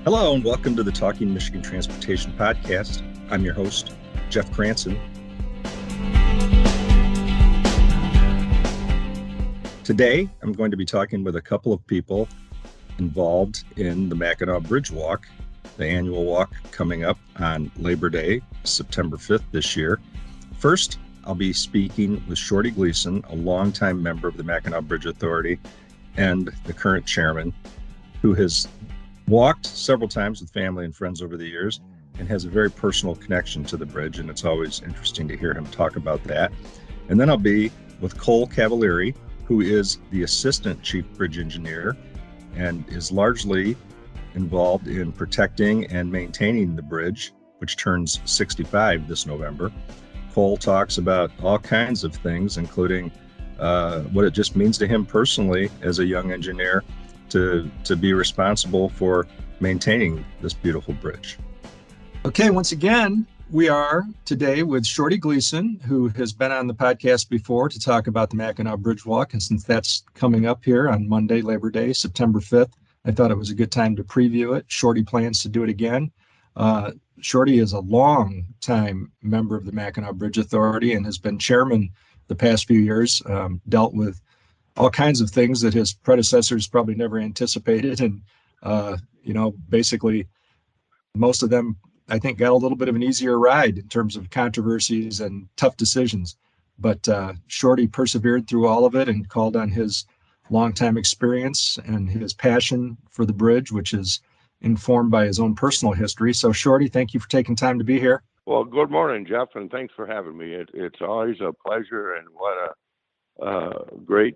Hello and welcome to the Talking Michigan Transportation Podcast. I'm your host, Jeff Cranston. Today, I'm going to be talking with a couple of people involved in the Mackinac Bridge Walk, the annual walk coming up on Labor Day, September 5th this year. First, I'll be speaking with Shorty Gleason, a longtime member of the Mackinac Bridge Authority and the current chairman, who has walked several times with family and friends over the years and has a very personal connection to the bridge, and it's always interesting to hear him talk about that. And then I'll be with Cole Cavalieri, who is the assistant chief bridge engineer and is largely involved in protecting and maintaining the bridge, which turns 65 this November. Cole talks about all kinds of things, including what it just means to him personally as a young engineer to be responsible for maintaining this beautiful bridge. Okay, once again, we are today with Shorty Gleason, who has been on the podcast before to talk about the Mackinac Bridge Walk. And since that's coming up here on Monday, Labor Day, September 5th, I thought it was a good time to preview it. Shorty plans to do it again. Shorty is a long-time member of the Mackinac Bridge Authority and has been chairman the past few years, dealt with all kinds of things that his predecessors probably never anticipated. And, basically most of them, I think, got a little bit of an easier ride in terms of controversies and tough decisions. But Shorty persevered through all of it and called on his longtime experience and his passion for the bridge, which is informed by his own personal history. So, Shorty, thank you for taking time to be here. Well, good morning, Jeff, and thanks for having me. It's always a pleasure, and what a great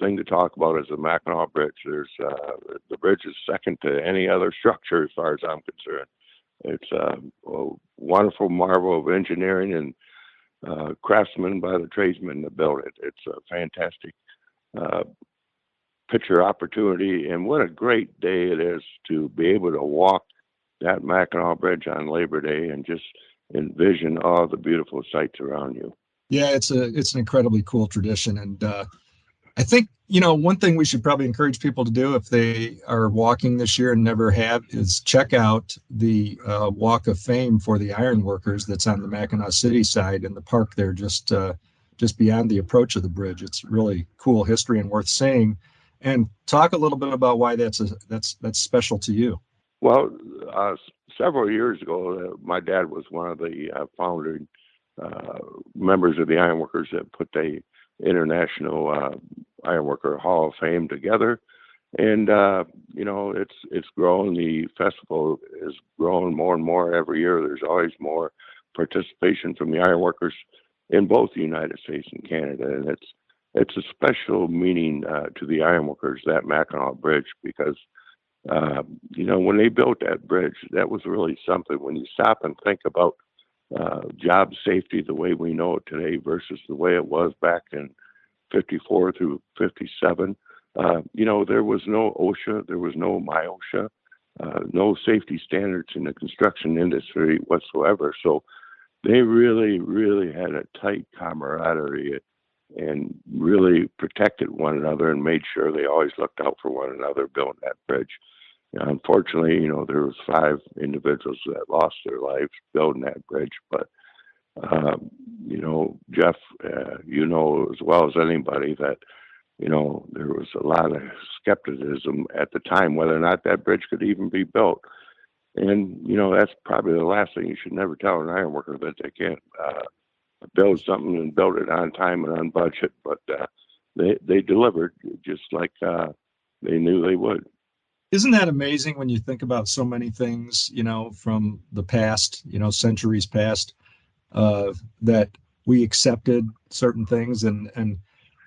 thing to talk about is the Mackinac Bridge. The bridge is second to any other structure as far as I'm concerned. It's a wonderful marvel of engineering and craftsmen by the tradesmen that built it. It's a fantastic picture opportunity, and what a great day it is to be able to walk that Mackinac Bridge on Labor Day and just envision all the beautiful sights around you. Yeah, it's an incredibly cool tradition. And I think, one thing we should probably encourage people to do if they are walking this year and never have is check out the Walk of Fame for the iron workers that's on the Mackinac City side in the park there, just beyond the approach of the bridge. It's really cool history and worth seeing. And talk a little bit about why that's special to you. Well, several years ago, my dad was one of the founding members of the ironworkers that put the International Ironworker Hall of Fame together, and it's grown. The festival is growing more and more every year. There's always more participation from the ironworkers in both the United States and Canada, and it's a special meaning to the ironworkers, that Mackinac Bridge, because when they built that bridge, that was really something. When you stop and think about job safety the way we know it today versus the way it was back in 54 through 57. There was no OSHA, there was no MIOSHA, no safety standards in the construction industry whatsoever. So they really, really had a tight camaraderie and really protected one another and made sure they always looked out for one another building that bridge. Unfortunately, there was 5 individuals that lost their lives building that bridge. But, Jeff, as well as anybody that, there was a lot of skepticism at the time whether or not that bridge could even be built. And, that's probably the last thing you should never tell an ironworker, that they can't build something and build it on time and on budget. But they delivered just like they knew they would. Isn't that amazing when you think about so many things, from the past, centuries past, that we accepted certain things. And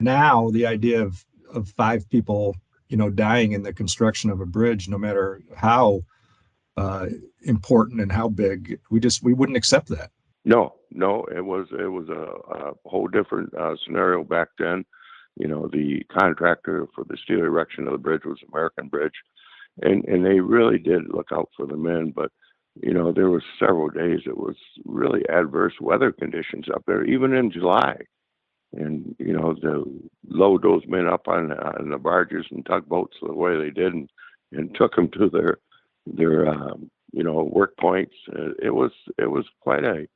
now the idea of 5 people, dying in the construction of a bridge, no matter how important and how big, we wouldn't accept that. No, it was a whole different scenario back then. The contractor for the steel erection of the bridge was American Bridge. And they really did look out for the men, but there were several days it was really adverse weather conditions up there, even in July. And to load those men up on the barges and tugboats the way they did, and took them to their work points. It was quite a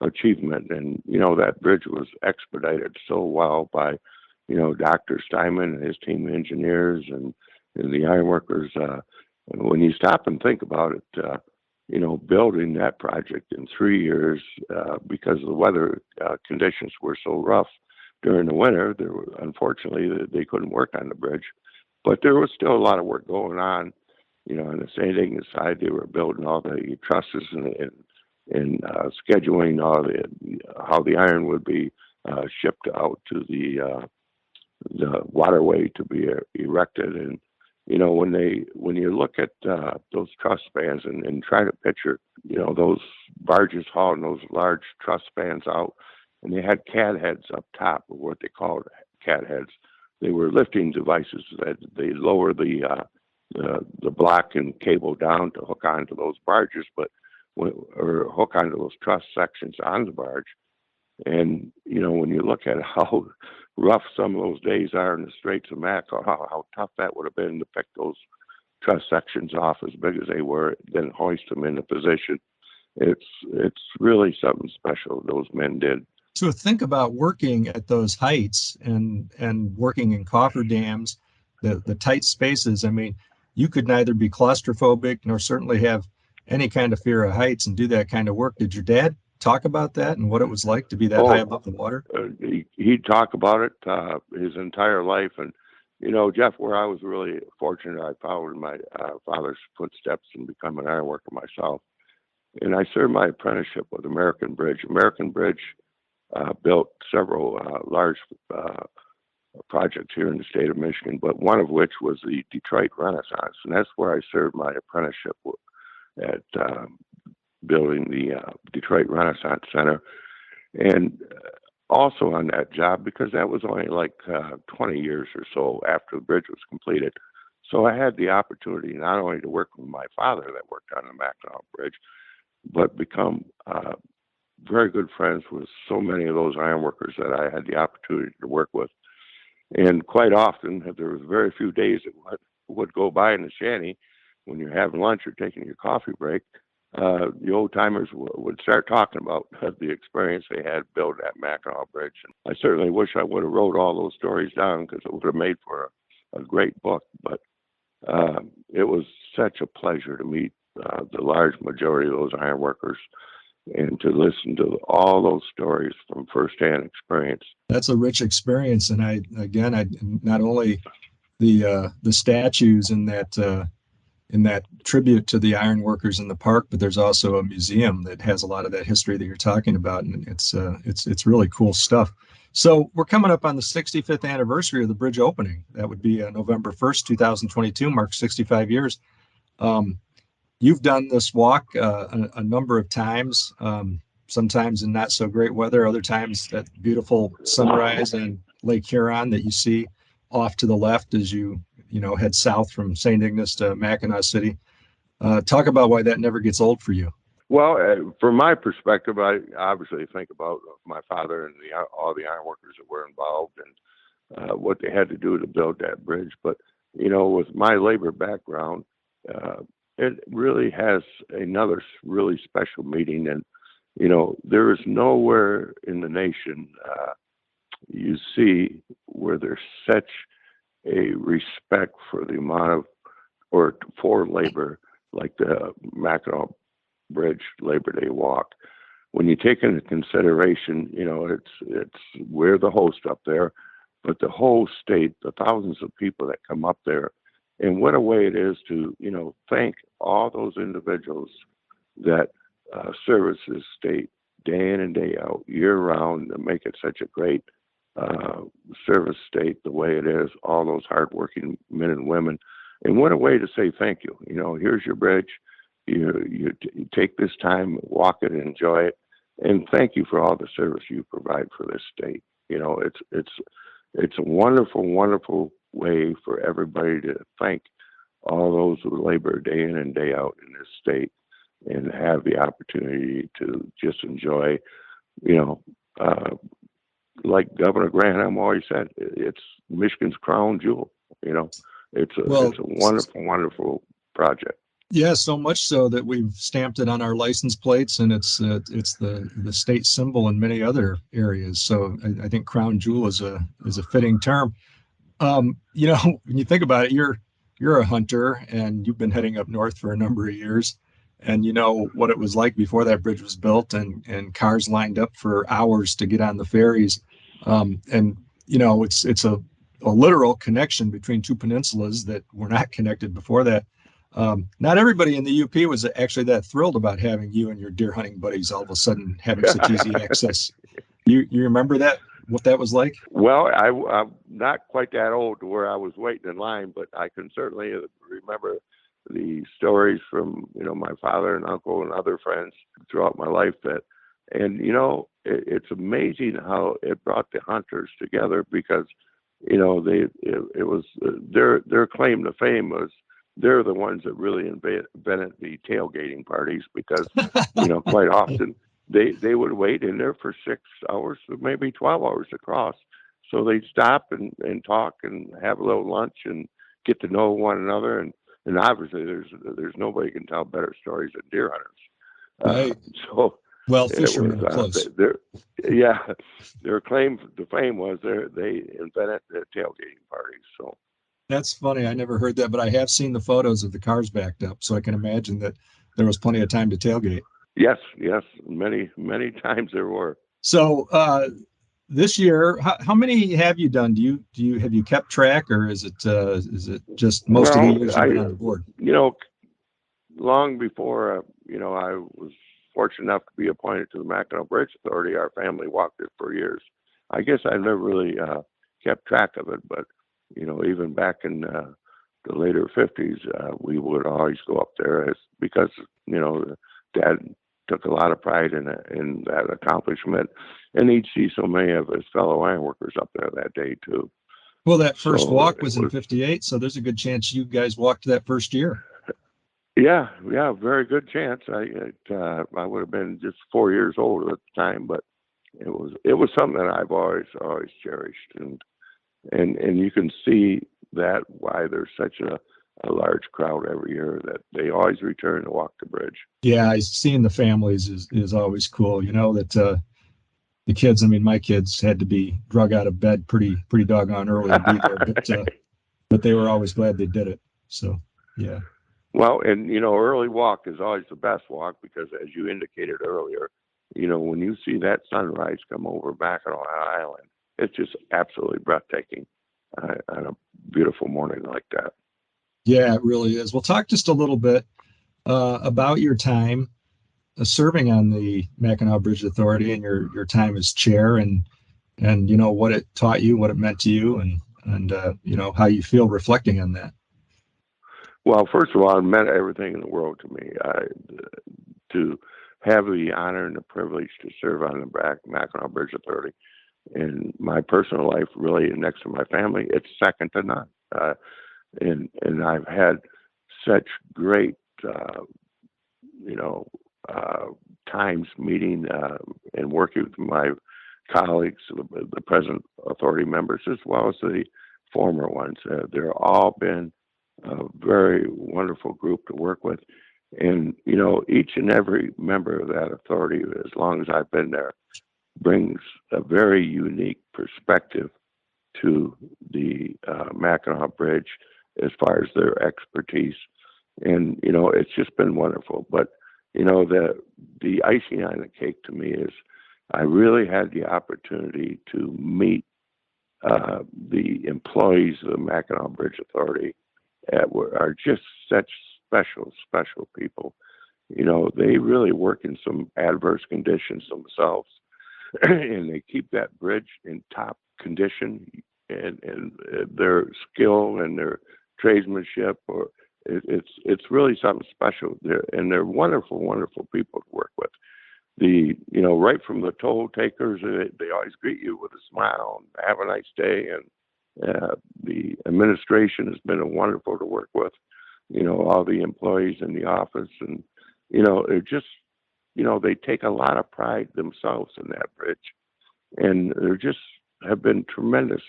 achievement, and that bridge was expedited so well by Dr. Steinman and his team of engineers and the ironworkers. When you stop and think about it, building that project in 3 years because the weather conditions were so rough during the winter, unfortunately they couldn't work on the bridge, but there was still a lot of work going on. On the sanding side, they were building all the trusses and scheduling how the iron would be shipped out to the waterway to be erected. And when you look at those truss spans and try to picture those barges hauling those large truss spans out, and they had cat heads up top, or what they called cat heads. They were lifting devices that they lower the block and cable down to hook onto those barges, or hook onto those truss sections on the barge. And when you look at how rough some of those days are in the Straits of Mackinac, how tough that would have been to pick those truss sections off as big as they were, then hoist them into position. It's really something special those men did. To think about working at those heights and working in cofferdams, the tight spaces. I mean, you could neither be claustrophobic nor certainly have any kind of fear of heights and do that kind of work. Did your dad talk about that and what it was like to be that high above the water? He'd talk about it his entire life. And, Jeff, where I was really fortunate, I followed my father's footsteps and become an ironworker myself. And I served my apprenticeship with American Bridge. American Bridge built several large projects here in the state of Michigan, but one of which was the Detroit Renaissance. And that's where I served my apprenticeship at building the Detroit Renaissance Center. And also on that job, because that was only like 20 years or so after the bridge was completed. So I had the opportunity not only to work with my father that worked on the Mackinac Bridge, but become very good friends with so many of those ironworkers that I had the opportunity to work with. And quite often, there was very few days that would go by in the shanty when you're having lunch or taking your coffee break. The old timers would start talking about the experience they had building that Mackinac Bridge. And I certainly wish I would have wrote all those stories down because it would have made for a great book. But it was such a pleasure to meet the large majority of those ironworkers and to listen to all those stories from firsthand experience. That's a rich experience. And I not only the statues in that tribute to the ironworkers in the park, but there's also a museum that has a lot of that history that you're talking about, and it's really cool stuff. So we're coming up on the 65th anniversary of the bridge opening. That would be November 1st, 2022, marks 65 years. You've done this walk a number of times, sometimes in not so great weather, other times that beautiful sunrise and Lake Huron that you see off to the left as you head south from St. Ignace to Mackinac City. Talk about why that never gets old for you. Well, from my perspective, I obviously think about my father and all the ironworkers that were involved and what they had to do to build that bridge. But, with my labor background, it really has another really special meaning. And, there is nowhere in the nation you see where there's such a respect for the amount of, or for labor, like the Mackinac Bridge Labor Day Walk. When you take into consideration, it's we're the host up there, but the whole state, the thousands of people that come up there, and what a way it is to, thank all those individuals that service this state day in and day out, year round, to make it such a great service state the way it is, all those hardworking men and women. And what a way to say thank you. Here's your bridge. You take this time, walk it, and enjoy it. And thank you for all the service you provide for this state. It's a wonderful, wonderful way for everybody to thank all those who labor day in and day out in this state and have the opportunity to just enjoy, like Governor Granholm always said, it's Michigan's crown jewel. It's a wonderful, wonderful project. Yeah, so much so that we've stamped it on our license plates, and it's the state symbol in many other areas. So I think crown jewel is a fitting term. When you think about it, you're a hunter, and you've been heading up north for a number of years, and you know what it was like before that bridge was built, and cars lined up for hours to get on the ferries, and it's a literal connection between two peninsulas that were not connected before that. Not everybody in the UP was actually that thrilled about having you and your deer hunting buddies all of a sudden having such easy access. You remember that, what that was like? Well, I'm not quite that old to where I was waiting in line, but I can certainly remember the stories from my father and uncle and other friends throughout my life. It's amazing how it brought the hunters together because it was their claim to fame was they're the ones that really invented the tailgating parties because quite often they would wait in there for 6 hours, maybe 12 hours to cross. So they'd stop and talk and have a little lunch and get to know one another. And obviously there's nobody can tell better stories than deer hunters. Right. So Well, it was, fishermen are close. their claim to fame was they invented the tailgating parties. So That's funny. I never heard that, but I have seen the photos of the cars backed up, so I can imagine that there was plenty of time to tailgate. yes, many times there were. So this year, how many have you done? Have you kept track, or is it just most of the Well, years you've been on the board? long before I was fortunate enough to be appointed to the Mackinac Bridge Authority, our family walked it for years. I guess I never really kept track of it, but even back in the later 50s, we would always go up there because Dad took a lot of pride in that accomplishment, and he'd see so many of his fellow ironworkers up there that day too. Well, that first So walk was in '58, so there's a good chance you guys walked that first year. yeah, very good chance. I would have been just 4 years old at the time, but it was something that I've always cherished, and you can see that why there's such a large crowd every year that they always return to walk the bridge. Yeah, seeing the families is always cool. You know that the kids. I mean, my kids had to be drug out of bed pretty doggone early to be there, but they were always glad they did it. So yeah. Well, and early walk is always the best walk because, as you indicated earlier, when you see that sunrise come over Mackinac Island, it's just absolutely breathtaking on a beautiful morning like that. Yeah, it really is. We'll talk just a little bit about your time serving on the Mackinac Bridge Authority and your time as chair, and what it taught you, what it meant to you, and how you feel reflecting on that. Well, first of all, it meant everything in the world to me. To have the honor and the privilege to serve on the Mackinac Bridge Authority in my personal life, really next to my family, it's second to none. And I've had such great, times meeting and working with my colleagues, the present authority members, as well as the former ones. They're all been a very wonderful group to work with. And, each and every member of that authority, as long as I've been there, brings a very unique perspective to the Mackinac Bridge as far as their expertise. And, it's just been wonderful. But, the icing on the cake to me is I really had the opportunity to meet the employees of the Mackinac Bridge Authority are just such special people. They really work in some adverse conditions themselves, and they keep that bridge in top condition, and their skill and their tradesmanship, or it's really something special. They're wonderful people to work with. Right from the toll takers, they always greet you with a smile and have a nice day, and the administration has been wonderful to work with. All the employees in the office, and they're just they take a lot of pride themselves in that bridge, and they're just have been tremendous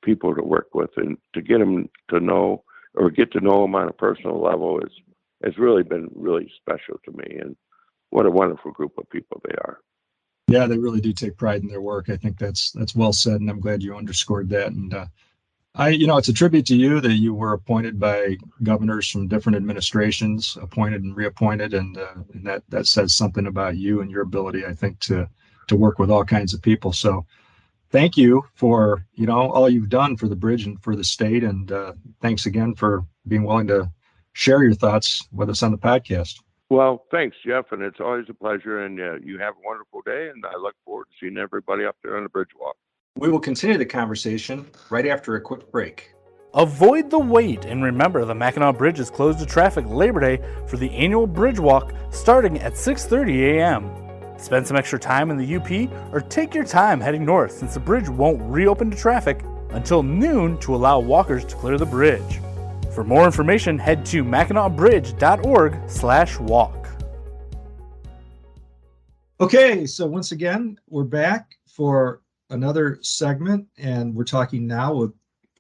people to work with, and to get them to know or get to know them on a personal level it's really been really special to me. And what a wonderful group of people they are. Yeah, they really do take pride in their work. I think that's well said, and I'm glad you underscored that. And it's a tribute to you that you were appointed by governors from different administrations, appointed and reappointed, and that says something about you and your ability, I think, to work with all kinds of people. So thank you for all you've done for the bridge and for the state, and thanks again for being willing to share your thoughts with us on the podcast. Well, thanks, Jeff, and it's always a pleasure. And you have a wonderful day, and I look forward to seeing everybody up there on the bridge walk. We will continue the conversation right after a quick break. Avoid the wait, and remember the Mackinac Bridge is closed to traffic Labor Day for the annual Bridge Walk starting at 6:30 a.m. Spend some extra time in the UP or take your time heading north since the bridge won't reopen to traffic until noon to allow walkers to clear the bridge. For more information, head to mackinacbridge.org/walk. Okay, so once again, we're back for another segment, and we're talking now with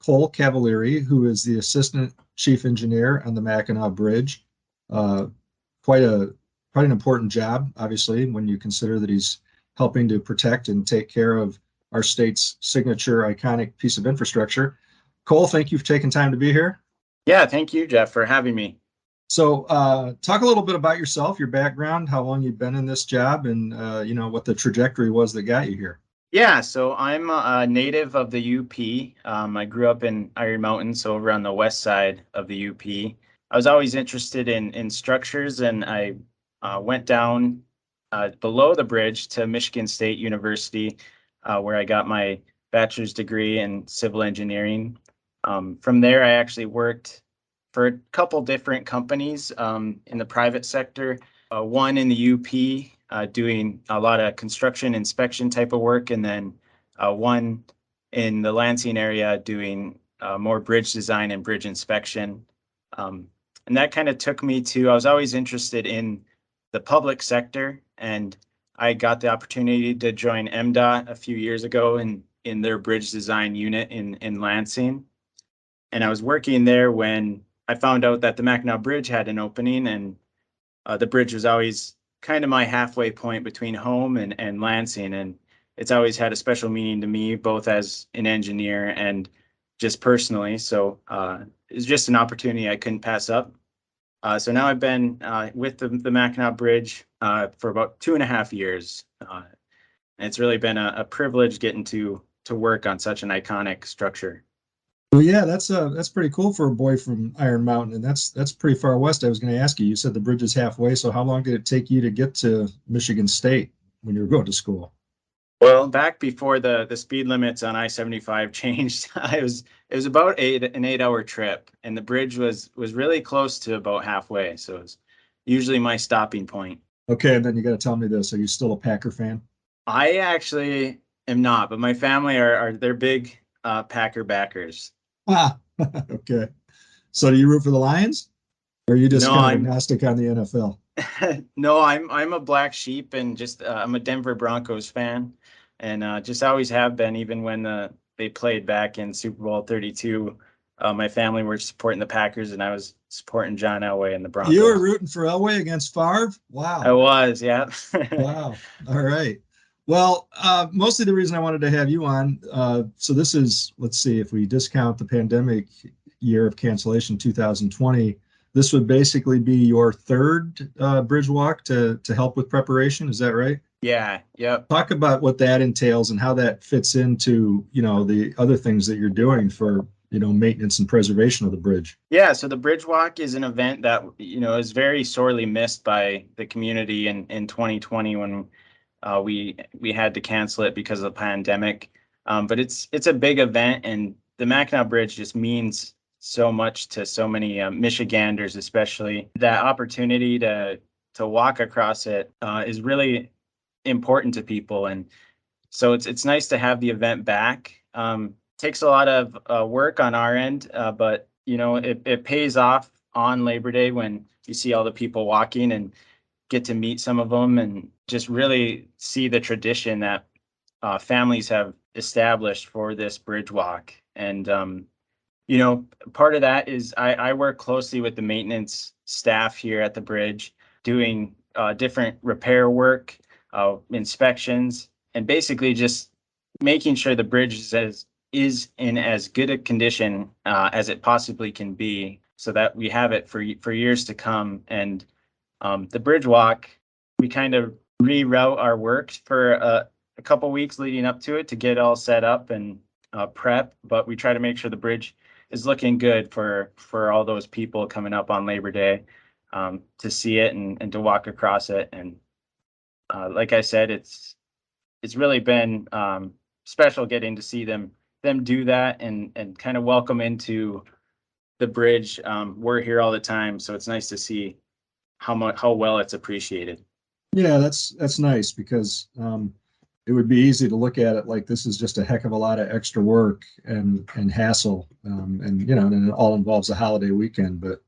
Cole Cavalieri, who is the Assistant Chief Engineer on the Mackinac Bridge. Quite an important job, obviously, when you consider that he's helping to protect and take care of our state's signature iconic piece of infrastructure. Cole, thank you for taking time to be here. Yeah, thank you, Jeff, for having me. So talk a little bit about yourself, your background, how long you've been in this job, and what the trajectory was that got you here. Yeah, so I'm a native of the UP. I grew up in Iron Mountain, so over on the west side of the UP. I was always interested in structures, and I went down below the bridge to Michigan State University, where I got my bachelor's degree in civil engineering. From there, I actually worked for a couple different companies in the private sector, one in the UP, doing a lot of construction inspection type of work, and then one in the Lansing area doing more bridge design and bridge inspection. And that kind of took me to, I was always interested in the public sector, and I got the opportunity to join MDOT a few years ago in their bridge design unit in Lansing. And I was working there when I found out that the Mackinac Bridge had an opening, and the bridge was always kind of my halfway point between home and Lansing. And it's always had a special meaning to me, both as an engineer and just personally. So it's just an opportunity I couldn't pass up. So now I've been with the Mackinac Bridge for about 2.5 years. And it's really been a privilege getting to work on such an iconic structure. Well, yeah, that's pretty cool for a boy from Iron Mountain, and that's pretty far west. I was going to ask you. You said the bridge is halfway, so how long did it take you to get to Michigan State when you were going to school? Well, back before the speed limits on I-75 changed, it was about an 8-hour trip, and the bridge was really close to about halfway. So it's usually my stopping point. Okay, and then you got to tell me this: are you still a Packer fan? I actually am not, but my family they're big Packer backers. Ah, okay. So do you root for the Lions, or are you just kind of agnostic on the NFL? No, I'm a black sheep, and just I'm a Denver Broncos fan, and just always have been. Even when they played back in Super Bowl 32, my family were supporting the Packers, and I was supporting John Elway and the Broncos. You were rooting for Elway against Favre? Wow. I was, yeah. Wow. All right. Well, mostly the reason I wanted to have you on, so this is, let's see, if we discount the pandemic year of cancellation, 2020, this would basically be your third bridge walk to help with preparation. Is that right? Yeah. Yep. Talk about what that entails and how that fits into, the other things that you're doing for, maintenance and preservation of the bridge. Yeah. So the bridge walk is an event that, is very sorely missed by the community in 2020 when we had to cancel it because of the pandemic. But it's a big event, and the Mackinac Bridge just means so much to so many Michiganders, especially. That opportunity to walk across it is really important to people, and so it's nice to have the event back. Takes a lot of work on our end, but it pays off on Labor Day when you see all the people walking and get to meet some of them and just really see the tradition that families have established for this bridge walk. And Part of that is I work closely with the maintenance staff here at the bridge, doing different repair work, inspections, and basically just making sure the bridge is in as good a condition as it possibly can be, so that we have it for years to come. And the bridge walk, we kind of reroute our work for a couple weeks leading up to it to get all set up and prep, but we try to make sure the bridge is looking good for all those people coming up on Labor Day to see it and to walk across it. And like I said, it's really been special getting to see them do that and kind of welcome into the bridge. We're here all the time, so it's nice to see how well it's appreciated. Yeah, that's nice, because it would be easy to look at it like this is just a heck of a lot of extra work and hassle, and and it all involves a holiday weekend. But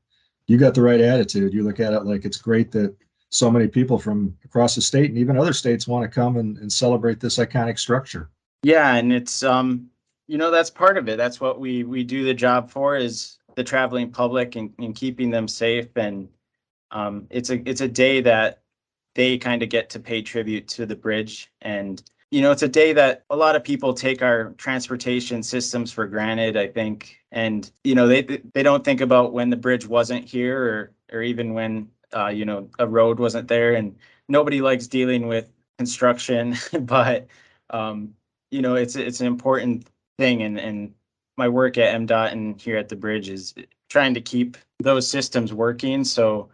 you got the right attitude. You look at it like it's great that so many people from across the state and even other states want to come and celebrate this iconic structure. Yeah, and it's that's part of it. That's what we do the job for, is the traveling public and keeping them safe. And it's a day that they kind of get to pay tribute to the bridge. And it's a day that a lot of people take our transportation systems for granted, I think. And they don't think about when the bridge wasn't here, or even when a road wasn't there. And nobody likes dealing with construction, but it's an important thing. And my work at MDOT and here at the bridge is trying to keep those systems working. So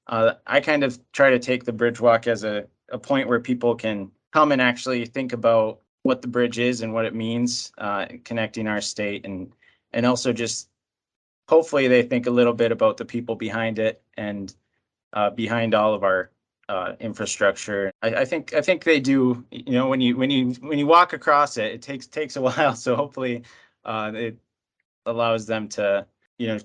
I kind of try to take the bridge walk as a point where people can come and actually think about what the bridge is and what it means, connecting our state, and also just hopefully they think a little bit about the people behind it and behind all of our infrastructure. I think they do. When you walk across it, it takes a while. So hopefully it allows them to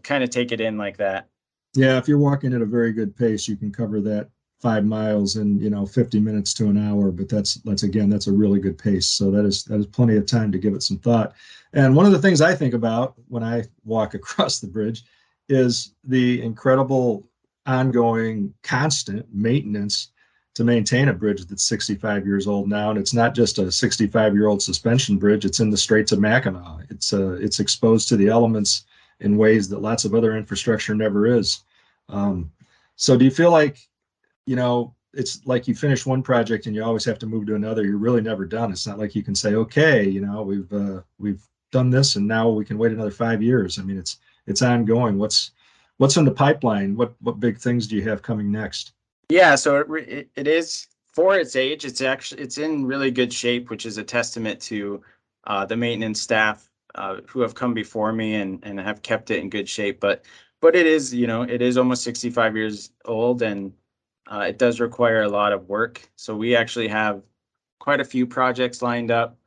kind of take it in like that. Yeah, if you're walking at a very good pace, you can cover that 5 miles in 50 minutes to an hour. But that's a really good pace. So that is plenty of time to give it some thought. And one of the things I think about when I walk across the bridge is the incredible ongoing constant maintenance to maintain a bridge that's 65 years old now. And it's not just a 65-year-old suspension bridge. It's in the Straits of Mackinac. It's exposed to the elements in ways that lots of other infrastructure never is. So do you feel like, it's like you finish one project and you always have to move to another? You're really never done. It's not like you can say, okay, we've done this and now we can wait another 5 years. I mean, it's ongoing. What's in the pipeline? What big things do you have coming next? Yeah, so it is, for its age, it's in really good shape, which is a testament to the maintenance staff who have come before me and have kept it in good shape. But it is, it is almost 65 years old, and it does require a lot of work. So we actually have quite a few projects lined up.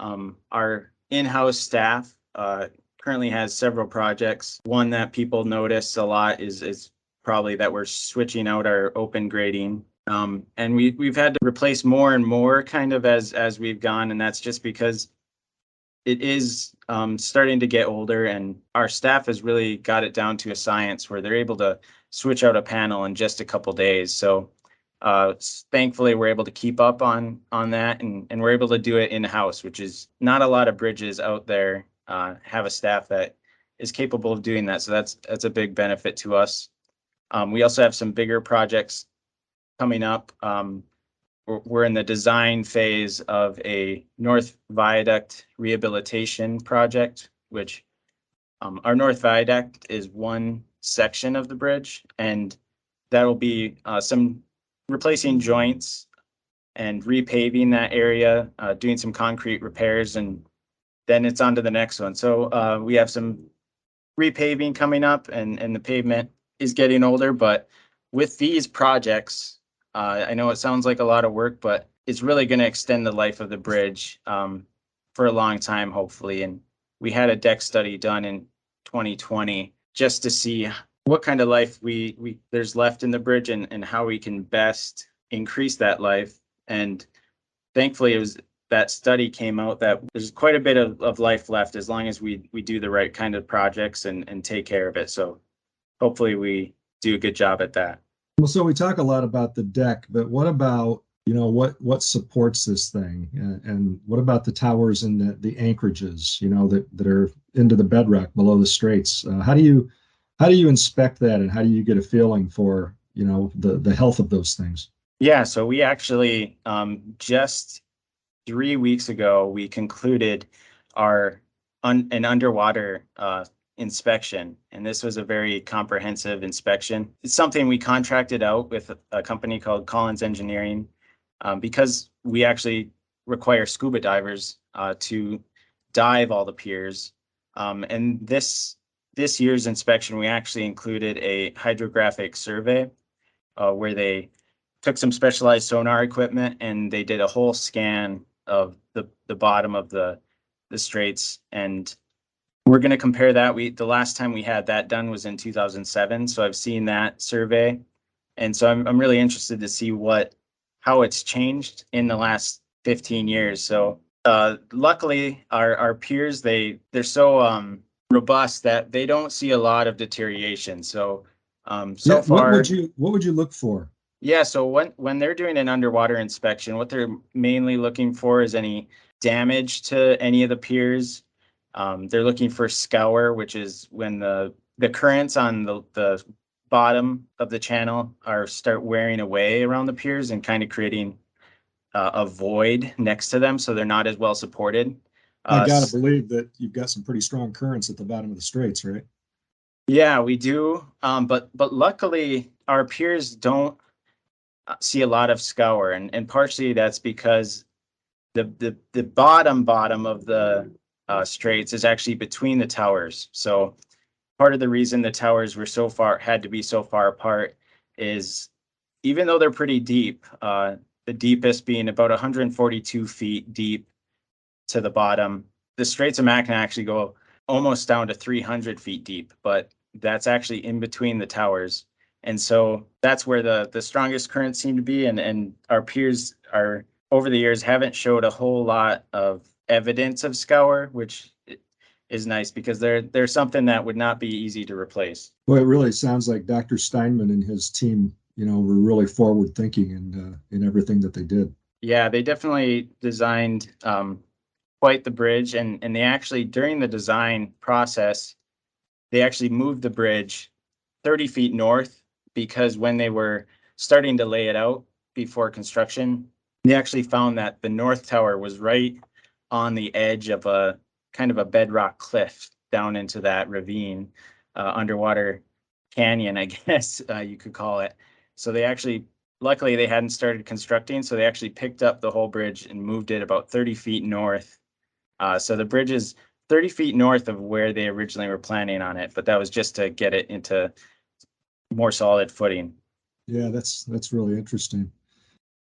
Our in-house staff currently has several projects. One that people notice a lot is probably that we're switching out our open grading. And we've had to replace more and more kind of as we've gone, and that's just because it is starting to get older, and our staff has really got it down to a science where they're able to switch out a panel in just a couple days. So thankfully we're able to keep up on that, and we're able to do it in-house, which is not a lot of bridges out there have a staff that is capable of doing that. So that's a big benefit to us. We also have some bigger projects coming up. We're in the design phase of a North Viaduct rehabilitation project, which our North Viaduct is one section of the bridge, and that will be some replacing joints and repaving that area, doing some concrete repairs, and then it's on to the next one. So we have some repaving coming up, and the pavement is getting older. But with these projects, I know it sounds like a lot of work, but it's really going to extend the life of the bridge for a long time, hopefully. And we had a deck study done in 2020 just to see what kind of life there's left in the bridge, and how we can best increase that life. And thankfully, that study came out that there's quite a bit of life left as long as we do the right kind of projects and take care of it. So hopefully we do a good job at that. Well, so we talk a lot about the deck, but what about, what supports this thing? And what about the towers and the anchorages, that are into the bedrock below the straits? How do you inspect that, and how do you get a feeling for, the health of those things? Yeah, so we actually just 3 weeks ago we concluded our an underwater inspection, and this was a very comprehensive inspection. It's something we contracted out with a company called Collins Engineering, because we actually require scuba divers to dive all the piers. And this year's inspection, we actually included a hydrographic survey where they took some specialized sonar equipment and they did a whole scan of the bottom of the straits. And we're going to compare that. The last time we had that done was in 2007. So I've seen that survey. And so I'm really interested to see how it's changed in the last 15 years. So luckily our piers, they're so robust that they don't see a lot of deterioration. So far, what would you look for? Yeah, so when they're doing an underwater inspection, what they're mainly looking for is any damage to any of the piers. They're looking for scour, which is when the currents on the bottom of the channel start wearing away around the piers and kind of creating a void next to them, so they're not as well supported. I gotta believe that you've got some pretty strong currents at the bottom of the straits, right? Yeah, we do. But luckily our piers don't see a lot of scour, and partially that's because the bottom of the straits is actually between the towers. So part of the reason the towers had to be so far apart is, even though they're pretty deep, the deepest being about 142 feet deep to the bottom, the Straits of Mackinac actually go almost down to 300 feet deep, but that's actually in between the towers. And so that's where the strongest currents seem to be. And our piers over the years haven't showed a whole lot of evidence of scour, which is nice because they're something that would not be easy to replace. Well, it really sounds like Dr. Steinman and his team, were really forward thinking in everything that they did. Yeah, they definitely designed quite the bridge, and they actually, during the design process, they actually moved the bridge 30 feet north, because when they were starting to lay it out before construction, they actually found that the north tower was right on the edge of a kind of a bedrock cliff down into that ravine, underwater canyon, I guess you could call it. So luckily they hadn't started constructing, so they actually picked up the whole bridge and moved it about 30 feet north. So the bridge is 30 feet north of where they originally were planning on it, but that was just to get it into more solid footing. Yeah, that's really interesting.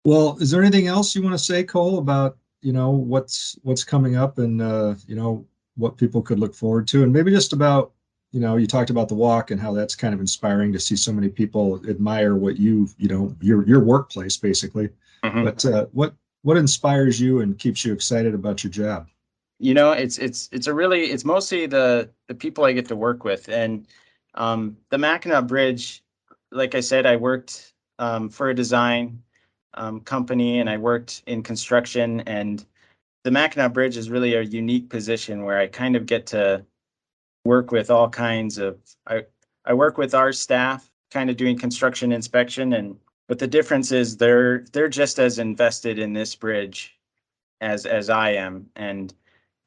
Well, is there anything else you want to say, Cole, about what's coming up and what people could look forward to, and maybe just about you talked about the walk and how that's kind of inspiring to see so many people admire what your workplace basically. Mm-hmm. But what inspires you and keeps you excited about your job? It's mostly the people I get to work with, and the Mackinac Bridge. Like I said, I worked for a design company, and I worked in construction, and the Mackinac Bridge is really a unique position where I kind of get to work with all kinds of. I work with our staff, kind of doing construction inspection, but the difference is they're just as invested in this bridge as I am, and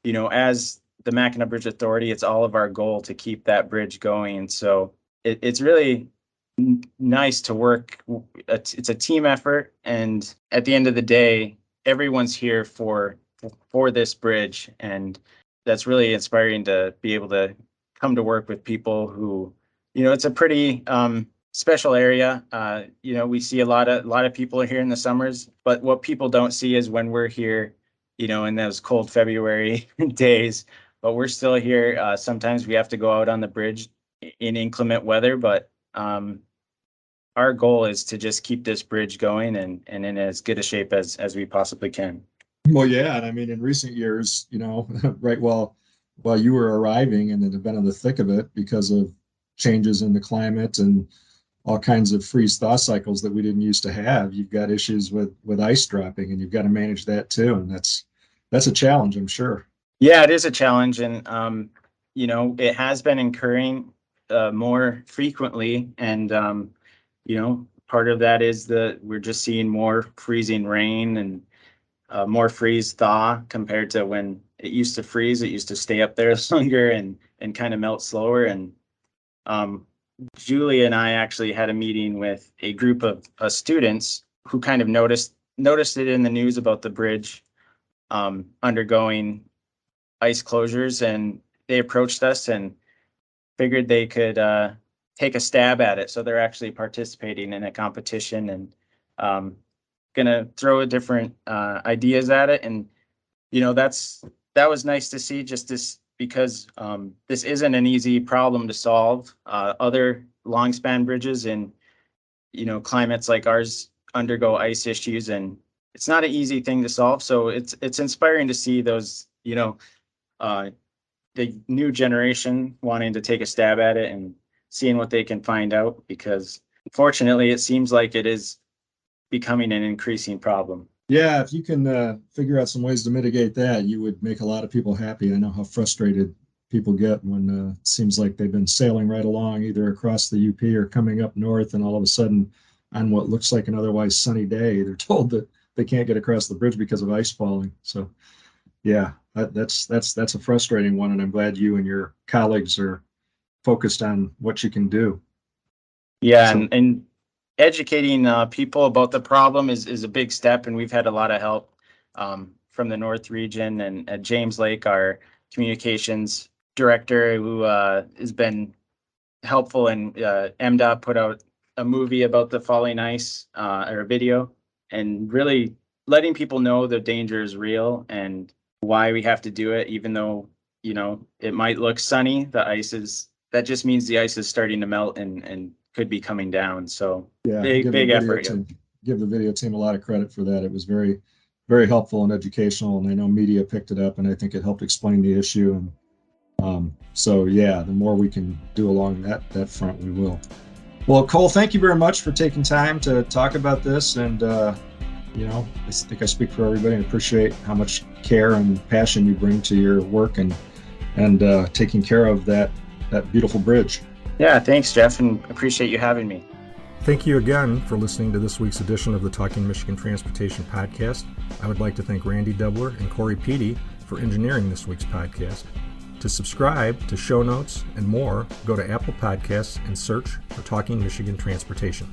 as the Mackinac Bridge Authority, it's all of our goal to keep that bridge going. So it's really nice to work. It's a team effort, and at the end of the day, everyone's here for this bridge, and that's really inspiring to be able to come to work with people who, it's a pretty special area. We see a lot of people here in the summers, but what people don't see is when we're here, in those cold February days, but we're still here. Sometimes we have to go out on the bridge in inclement weather, but our goal is to just keep this bridge going and in as good a shape as we possibly can. Well, yeah, and I mean, in recent years, right while you were arriving and had been in the thick of it because of changes in the climate and all kinds of freeze thaw cycles that we didn't used to have, you've got issues with ice dropping, and you've got to manage that too, and that's a challenge, I'm sure. Yeah, it is a challenge, and it has been occurring more frequently, and part of that is that we're just seeing more freezing rain and more freeze thaw compared to when it used to freeze. It used to stay up there longer and kind of melt slower. And Julie and I actually had a meeting with a group of students who kind of noticed it in the news about the bridge undergoing ice closures, and they approached us and figured they could take a stab at it. So they're actually participating in a competition and gonna throw a different ideas at it. And that was nice to see, just this, because this isn't an easy problem to solve. Other long span bridges in climates like ours undergo ice issues, and it's not an easy thing to solve. So it's inspiring to see those the new generation wanting to take a stab at it and seeing what they can find out, because unfortunately it seems like it is becoming an increasing problem. Yeah, if you can figure out some ways to mitigate that, you would make a lot of people happy. I know how frustrated people get when it seems like they've been sailing right along either across the UP or coming up north, and all of a sudden on what looks like an otherwise sunny day, they're told that they can't get across the bridge because of ice falling. So yeah, that's a frustrating one, and I'm glad you and your colleagues are focused on what you can do. Yeah, so, and educating people about the problem is a big step, and we've had a lot of help from the North region, and James Lake, our communications director, who has been helpful. And MDOT put out a movie about the falling ice, or a video, and really letting people know the danger is real and why we have to do it, even though it might look sunny. That just means the ice is starting to melt and could be coming down. So yeah, big effort. Give the video team a lot of credit for that. It was very, very helpful and educational, and I know media picked it up, and I think it helped explain the issue. And so yeah, the more we can do along that front, we will. Well, Cole, thank you very much for taking time to talk about this, and I think I speak for everybody and appreciate how much care and passion you bring to your work and taking care of that beautiful bridge. Yeah, thanks, Jeff, and appreciate you having me. Thank you again for listening to this week's edition of the Talking Michigan Transportation Podcast. I would like to thank Randy Dubler and Corey Peaty for engineering this week's podcast. To subscribe to show notes and more, go to Apple Podcasts and search for Talking Michigan Transportation.